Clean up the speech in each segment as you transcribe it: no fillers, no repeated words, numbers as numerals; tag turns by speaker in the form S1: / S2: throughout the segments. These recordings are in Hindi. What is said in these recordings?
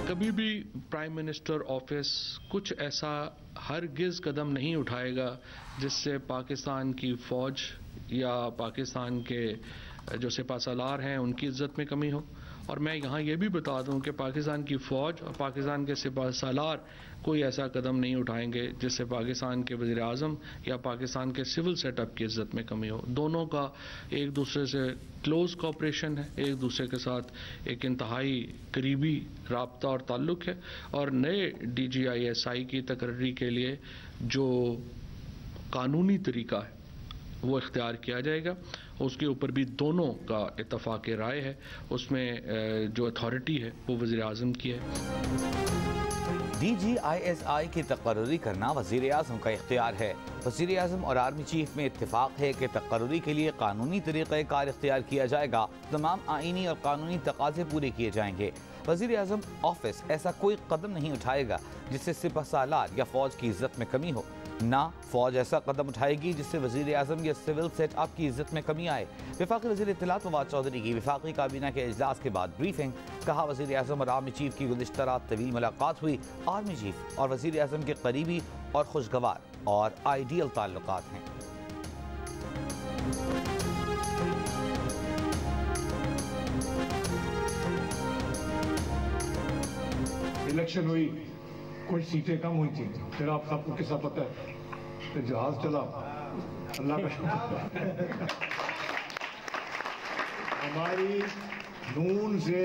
S1: कभी भी प्राइम मिनिस्टर ऑफिस कुछ ऐसा हरगिज़ कदम नहीं उठाएगा जिससे पाकिस्तान की फ़ौज या पाकिस्तान के जो सिपह सालार हैं उनकी इज़्ज़त में कमी हो। और मैं यहाँ ये भी बता दूँ कि पाकिस्तान की फ़ौज और पाकिस्तान के सिपह सालार कोई ऐसा कदम नहीं उठाएंगे जिससे पाकिस्तान के वज़ीर आज़म या पाकिस्तान के सिविल सेटअप की इज़्ज़त में कमी हो। दोनों का एक दूसरे से क्लोज़ कोऑपरेशन है, एक दूसरे के साथ एक इंतहाई करीबी राब्ता और ताल्लुक़ है। और नए DGISI की तकर्री के लिए जो कानूनी तरीका है वो इख्तियार किया जाएगा, उसके ऊपर भी दोनों का इत्तफ़ाक़ राय है। उसमें जो अथॉरिटी है वो वज़ीर आज़म की है।
S2: DGISI की तकर्री करना वज़ीर आज़म का इख्तियार है। वज़ीर आज़म और आर्मी चीफ में इत्तिफाक है कि तकर्री के लिए कानूनी तरीक़ाकार इख्तियार किया जाएगा। तमाम आईनी और कानूनी तकाज़े पूरे किए जाएंगे। वज़ीर आज़म ऑफिस ऐसा कोई कदम नहीं उठाएगा जिससे सिपह सालार या फ़ौज की इज़्ज़त में कमी हो। ना फ़ौज ऐसा कदम उठाएगी जिससे वज़ीर आज़म या सिविल सेटअप की इज़्ज़त में कमी आए। वफाकी वज़ीर इत्तलात फवाद चौधरी की वफाकी काबीना के इजलास के बाद ब्रीफिंग। कहा, वज़ीर आज़म और आर्मी चीफ की गुज़िश्ता रात तवील मुलाकात हुई। आर्मी चीफ और वज़ीर आज़म के करीबी और खुशगवार और आइडियल ताल्लुकात हैं।
S3: इलेक्शन हुई, कुछ सीटें कम हुई थी, फिर आप सबको किस्सा पता है, फिर जहाज चला, अल्लाह का शुक्र। हमारी नून से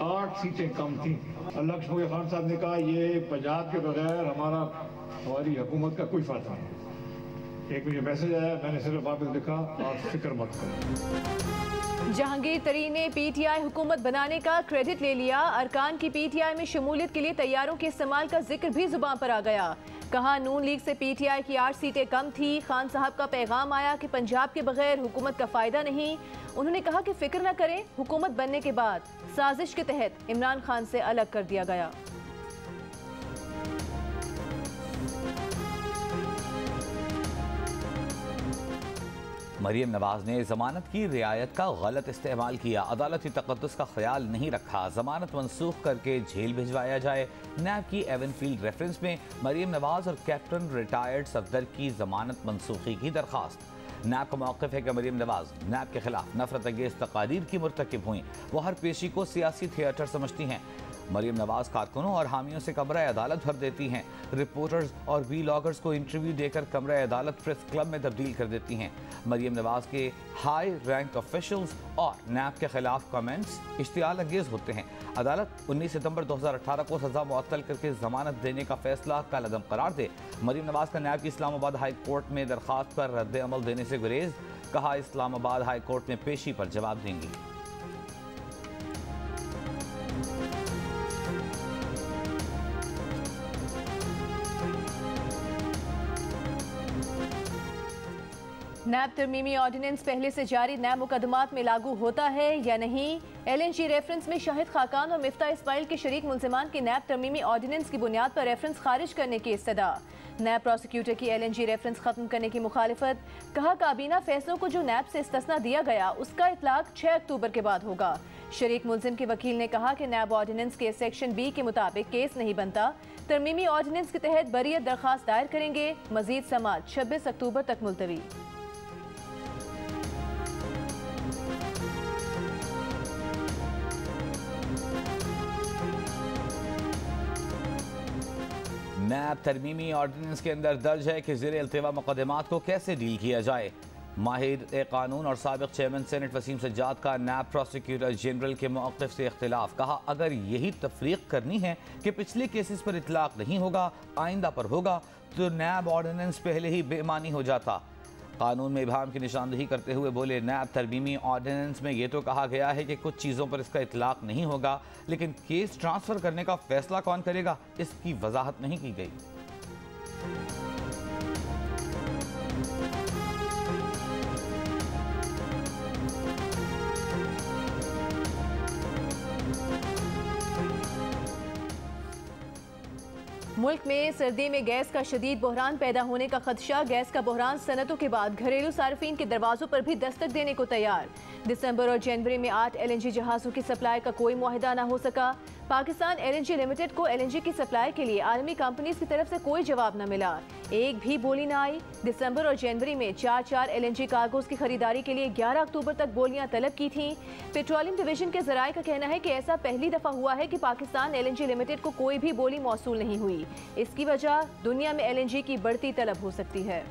S3: 8 सीटें कम थी। अल्लाह के शुक्र, खान साहब ने कहा ये पंजाब के बगैर हमारी हुकूमत का कोई फायदा नहीं। एक मुझे मैसेज आया, मैंने सिर्फ वापस लिखा, आप फिक्र मत करो।
S4: जहांगीर तरीन ने PTI हुकूमत बनाने का क्रेडिट ले लिया। अरकान की PTI में शमूलियत के लिए तैयारों के इस्तेमाल का जिक्र भी जुबान पर आ गया। कहा, नून लीग से PTI की 8 सीटें कम थी। खान साहब का पैगाम आया कि पंजाब के बगैर हुकूमत का फायदा नहीं। उन्होंने कहा कि फिक्र न करें, हुकूमत बनने के बाद साजिश के तहत इमरान खान से अलग कर दिया गया।
S2: मरियम नवाज ने जमानत की रियायत का गलत इस्तेमाल किया। अदालती तक़द्दुस का ख्याल नहीं रखा। जमानत मनसूख करके जेल भिजवाया जाए। नैब की एवनफील्ड रेफरेंस में मरियम नवाज और कैप्टन रिटायर्ड सफदर की जमानत मनसूखी की दरख्वास्त। नैब का मौक़िफ़ है कि मरियम नवाज नैब के खिलाफ नफरत अंगेज़ तकारीर की मुर्तकिब हुई। वो हर पेशी को सियासी थिएटर समझती हैं। मरियम नवाज कारकुनों और हामियों से कमरा अदालत भर देती हैं। रिपोर्टर्स और वीलॉगर्स को इंटरव्यू देकर कमरा अदालत प्रेस क्लब में तब्दील कर देती हैं। मरियम नवाज के हाई रैंक ऑफिशियल्स और नैब के खिलाफ कमेंट्स इश्तियाल अंगेज होते हैं। अदालत 19 सितंबर 2018 को सजा मुअत्तल करके जमानत देने का फैसला कलअदम करार दे। मरियम नवाज का नैब की इस्लामाबाद हाई कोर्ट में दरखास्त पर रद्द अमल देने से गुरेज। कहा, इस्लामाबाद हाई कोर्ट में पेशी पर जवाब देंगी।
S4: नैब तरमीमी ऑर्डिनेंस पहले से जारी नैब मुकदमात में लागू होता है या नहीं। LNG रेफरेंस में शाहिद खाकान और मिफ्ता इस्माइल के शरीक मुल्जिमान की नैब तरमीमी ऑर्डिनेंस की बुनियाद पर रेफरेंस खारिज करने की इस्तदा। नैब प्रोसिक्यूटर की LNG रेफरेंस खत्म करने की मुखालिफत। कहा, काबीना फैसलों को जो नैब से इस्तिस्ना दिया गया उसका इतलाक 6 अक्टूबर के बाद होगा। शरीक मुल्जिम के वकील ने कहा कि नैब ऑर्डिनेंस के सेक्शन B के मुताबिक केस नहीं बनता। तरमीमी ऑर्डिनेंस के तहत बरियत दरखास्त दायर करेंगे। मजीद समाअत 26 अक्टूबर तक मुलतवी।
S2: नैब तरमीमी ऑर्डिनेंस के अंदर दर्ज है कि ज़ेर इल्तिवा मुकदमात को कैसे डील किया जाए। माहिर कानून और साबिक चेयरमैन सेनेट वसीम सज्जाद का नैब प्रोसिक्यूटर जनरल के मौक़िफ़ से इख्तिलाफ। कहा, अगर यही तफरीक करनी है कि पिछले केसेस पर इतलाक नहीं होगा, आइंदा पर होगा, तो नैब ऑर्डिनेंस पहले ही बेमानी हो जाता। कानून में इबाहम की निशानदेही करते हुए बोले, नैब तरमीमी ऑर्डिनेंस में ये तो कहा गया है कि कुछ चीज़ों पर इसका इतलाक नहीं होगा, लेकिन केस ट्रांसफ़र करने का फैसला कौन करेगा, इसकी वजाहत नहीं की गई।
S4: मुल्क में सर्दी में गैस का शदीद बहरान पैदा होने का खदशा। गैस का बहरान सनतों के बाद घरेलू सार्फिन के दरवाजों पर भी दस्तक देने को तैयार। दिसंबर और जनवरी में 8 LNG जहाज़ों की सप्लाई का कोई मुआहिदा न हो सका। पाकिस्तान LNG लिमिटेड को LNG की सप्लाई के लिए आलमी कंपनीज की तरफ से कोई जवाब न मिला, एक भी बोली न आई। दिसंबर और जनवरी में 4 LNG कार्गोज की खरीदारी के लिए 11 अक्टूबर तक बोलियां तलब की थीं। पेट्रोलियम डिवीजन के जराये का कहना है कि ऐसा पहली दफा हुआ है कि पाकिस्तान LNG लिमिटेड को कोई भी बोली मौसूल नहीं हुई। इसकी वजह दुनिया में LNG की बढ़ती तलब हो सकती है।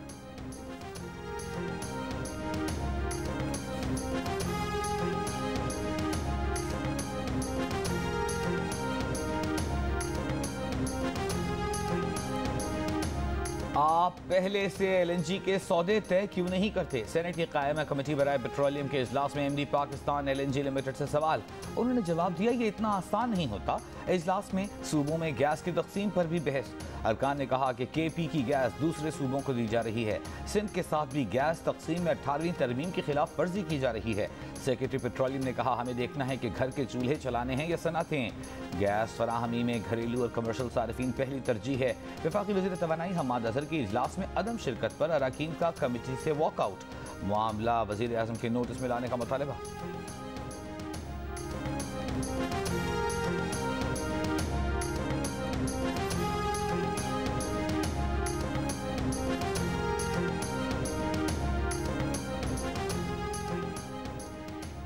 S2: आप पहले से LNG के सौदे तय क्यों नहीं करते? सेनेट की कायमा कमेटी बराए पेट्रोलियम के इजलास में MD पाकिस्तान LNG लिमिटेड से सवाल। उन्होंने जवाब दिया ये इतना आसान नहीं होता। इजलास में सूबों में गैस की तकसीम पर भी बहस। अरकान ने कहा कि KP की गैस दूसरे सूबों को दी जा रही है। सिंध के साथ भी गैस तकसीम में 18वीं तरमीम की खिलाफ वर्जी की जा रही है। सेक्रेटरी पेट्रोलियम ने कहा हमें देखना है कि घर के चूल्हे चलाने हैं या सनअतें। गैस फराहमी में घरेलू और कमर्शल सार्फिन पहली तरजीह है। वफाकी वज़ीर तवानाई हम्माद अजहर की इजलास में अदम शिरकत पर अरकान का कमेटी से वॉकआउट। मामला वज़ीर आज़म के नोटिस में लाने का मुतालबा।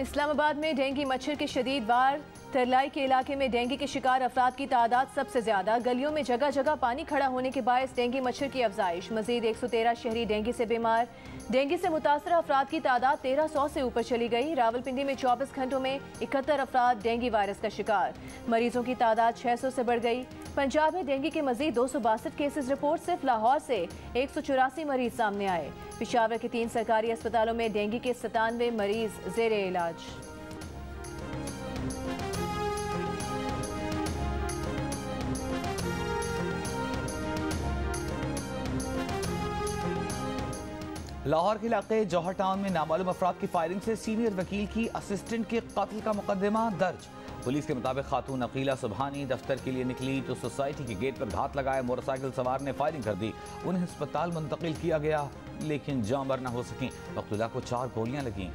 S4: इस्लामाबाद में डेंगू मच्छर के शदीद वार। तरलाई के इलाके में डेंगू के शिकार अफराद की तादाद सबसे ज्यादा। गलियों में जगह जगह पानी खड़ा होने के बायस डेंगू मच्छर की अफजाइश। मजीद 113 शहरी डेंगू से बीमार। डेंगू से मुतासर अफराद की तादाद 1300 से ऊपर चली गई। रावलपिंडी में 24 घंटों में 71 अफराद डेंगू वायरस का शिकार। मरीजों की तादाद 600 से बढ़ गई। पंजाब में डेंगू के मजीद 262 केसेस रिपोर्ट। सिर्फ लाहौर से 184 मरीज सामने आए। पेशावर के 3 सरकारी अस्पतालों में डेंगू के 97 मरीज जेर इलाज।
S2: लाहौर के इलाके जौहर टाउन में नामालूम अफराद की फायरिंग से सीनियर वकील की असिस्टेंट के कत्ल का मुकदमा दर्ज। पुलिस के मुताबिक खातून अकीला सुबहानी दफ्तर के लिए निकली तो सोसाइटी के गेट पर घात लगाए मोटरसाइकिल सवार ने फायरिंग कर दी। उन्हें अस्पताल मुंतकिल किया गया लेकिन जान बर न हो सकी। मकतूला को 4 गोलियां लगीं।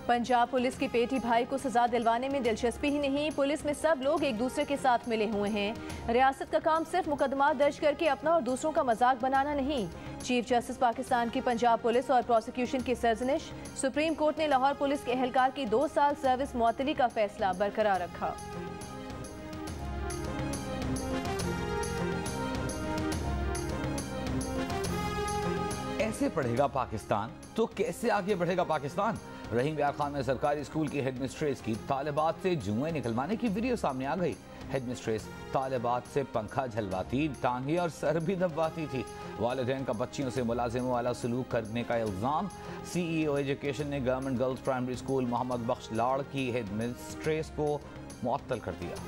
S4: पंजाब पुलिस की पेटी भाई को सजा दिलवाने में दिलचस्पी ही नहीं। पुलिस में सब लोग एक दूसरे के साथ मिले हुए हैं। रियासत का काम सिर्फ मुकदमा दर्ज करके अपना और दूसरों का मजाक बनाना नहीं। चीफ जस्टिस पाकिस्तान की पंजाब पुलिस और प्रोसिक्यूशन की सरजनिश। सुप्रीम कोर्ट ने लाहौर पुलिस के एहलकार की 2 साल सर्विस मुअत्तली का फैसला बरकरार रखा।
S2: ऐसे पढ़ेगा पाकिस्तान तो कैसे आगे बढ़ेगा पाकिस्तान? रहीम यार खान में सरकारी स्कूल की हेडमिस्ट्रेस की तालिबात से जुएं निकलवाने की वीडियो सामने आ गई। हेडमिस्ट्रेस तालिबात से पंखा झलवाती, टांगे और सर भी दबवाती थी। वालिदैन का बच्चियों से मुलाजिमों वाला सलूक करने का इल्ज़ाम। CEO एजुकेशन ने government girls primary school Mohammad Bakhsh Lad की हेडमिस्ट्रेस को मुअत्तल कर दिया।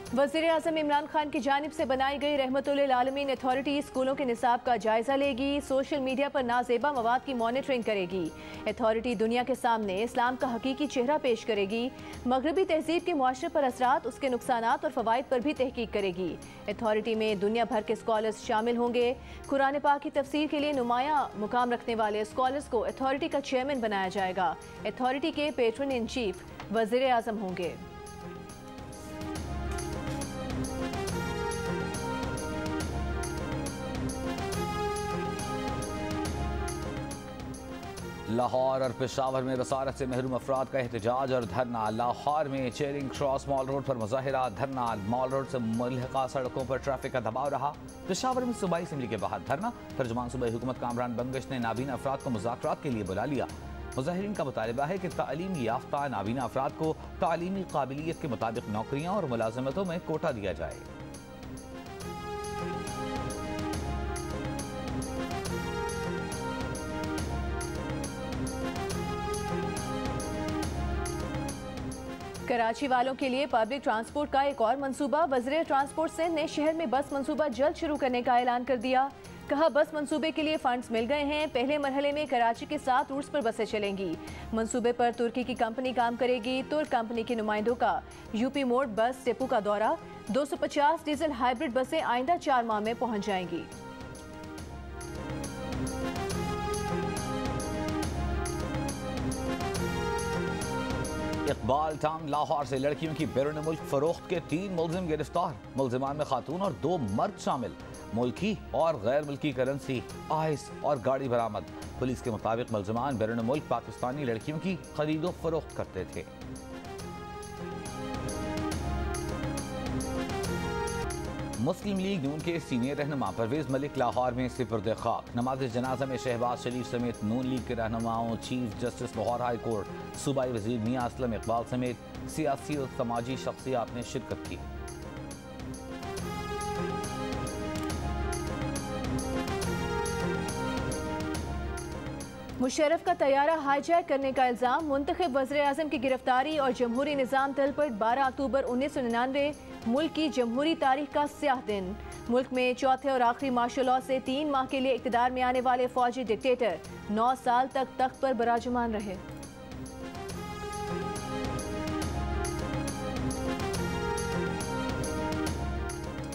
S4: वज़ीर आज़म इमरान खान की जानिब से बनाई गई रहमतुल आलमीन अथॉरिटी स्कूलों के निसाब का जायजा लेगी। सोशल मीडिया पर नाजेबा मवाद की मॉनिटरिंग करेगी। अथॉरिटी दुनिया के सामने इस्लाम का हकीकी चेहरा पेश करेगी। मगरबी तहजीब के मुआशरे पर असरात, उसके नुकसानात और फ़वाइद पर भी तहकीक करेगी। अथॉरिटी में दुनिया भर के स्कॉलर्स शामिल होंगे। कुरान पाक की तफसीर के लिए नुमाया मुकाम रखने वाले स्कॉलर्स को अथॉरिटी का चेयरमैन बनाया जाएगा। अथॉरिटी के पेट्रन इन चीफ वज़ीर आज़म होंगे।
S2: लाहौर और पेशावर में बसारत से महरूम अफराद का एहतजाज और धरना। लाहौर में चेरिंग क्रॉस मॉल रोड पर मुजाहिरा, धरना। मॉल रोड से मुल्हिका सड़कों पर ट्रैफिक का दबाव रहा। पेशावर में सूबाई असम्बली के बाहर धरना। तर्जुमान सूबाई हुकूमत कामरान बंगश ने नाबीना अफराद को मुज़ाकरात के लिए बुला लिया। मुजाहिरीन का मुतालबा है कि तालीम याफ्ता नाबीना अफराद को तालीमी काबिलियत के मुताबिक नौकरियाँ और मुलाजमतों में कोटा दिया जाए।
S4: कराची वालों के लिए पब्लिक ट्रांसपोर्ट का एक और मंसूबा। वज़ीर ट्रांसपोर्ट सिंध ने शहर में बस मंसूबा जल्द शुरू करने का ऐलान कर दिया। कहा बस मंसूबे के लिए फंड्स मिल गए हैं। पहले मरहले में कराची के 7 रूट्स पर बसें चलेंगी। मंसूबे पर तुर्की की कंपनी काम करेगी। तुर्क कंपनी के नुमाइंदों का यूपी मोड़ बस डिपो का दौरा। 250 डीजल हाइब्रिड बसें आइंदा 4 माह में पहुंच जाएंगी।
S2: इकबाल टाउन लाहौर से लड़कियों की बैरून मुल्क फरोख्त के 3 मुलजिम गिरफ्तार। मुलजिमान में खातून और 2 मर्द शामिल। मुल्की और गैर मुल्की करेंसी, आइस और गाड़ी बरामद। पुलिस के मुताबिक मुलजिमान बैरून मुल्क पाकिस्तानी लड़कियों की खरीदो फरोख्त करते थे। मुस्लिम लीग नून के सीनियर रहनुमा परवेज मलिक लाहौर में सिपुर्द खाक। नमाज जनाजा में शहबाज शरीफ समेत नून लीग के रहनुमाओं, chief justice Lahore high court, सूबाई वजीर मियां असलम इकबाल समेत सियासी और समाजी शख्सियात ने शिरकत की।
S4: मुशर्रफ का तैयारा हाईजैक करने का इल्जाम। मुंतखब वज़ीर आज़म की गिरफ्तारी और जमहूरी निज़ाम तलपट। 12 अक्टूबर 1999 मुल्क की जमहूरी तारीख का स्याह दिन। मुल्क में चौथे और आखिरी मार्शल लॉ से 3 माह के लिए इक़्तिदार में आने वाले फौजी डिक्टेटर 9 साल तक तख्त पर बराजमान रहे।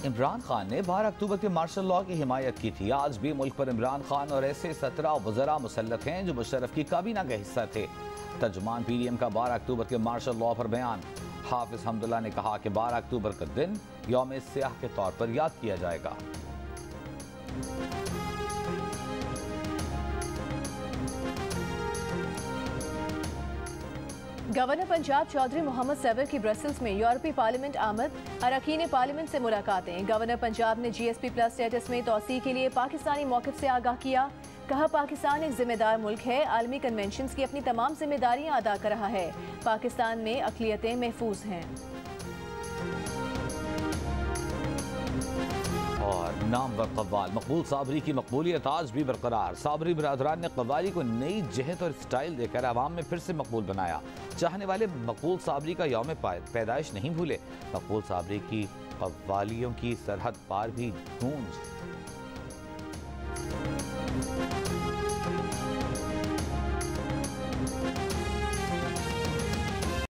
S2: इमरान खान ने 12 अक्टूबर के मार्शल लॉ की हिमायत की थी। आज भी मुल्क पर इमरान खान और ऐसे 17 वज़रा मुसल्लत हैं जो मुशर्रफ की काबीना का हिस्सा थे। तर्जुमान PDM का 12 अक्टूबर के मार्शल लॉ पर बयान। हाफिज हमदुल्ला ने कहा कि 12 अक्टूबर का दिन यौम सियाह के तौर पर याद किया जाएगा।
S4: गवर्नर पंजाब चौधरी मोहम्मद सैबर की ब्रसल्स में यूरोपीय पार्लियामेंट आमद। अरकान पार्लियामेंट से मुलाकातें। गवर्नर पंजाब ने GSP+ स्टेटस में तौसीक के लिए पाकिस्तानी मौक़िफ़ से आगाह किया। कहा पाकिस्तान एक जिम्मेदार मुल्क है, आलमी कन्वेंशंस की अपनी तमाम जिम्मेदारियां अदा कर रहा है। पाकिस्तान में अक़लियतें महफूज हैं।
S2: और नामवर कव्वाल मकबूल साबरी की मकबूलियत आज भी बरकरार। साबरी बरादरान ने कव्वाली को नई जहत और स्टाइल देकर आवाम में फिर से मकबूल बनाया। चाहने वाले मकबूल साबरी का यौम पैदाइश नहीं भूले। मकबूल साबरी की कव्वालियों की सरहद पार भी गूंज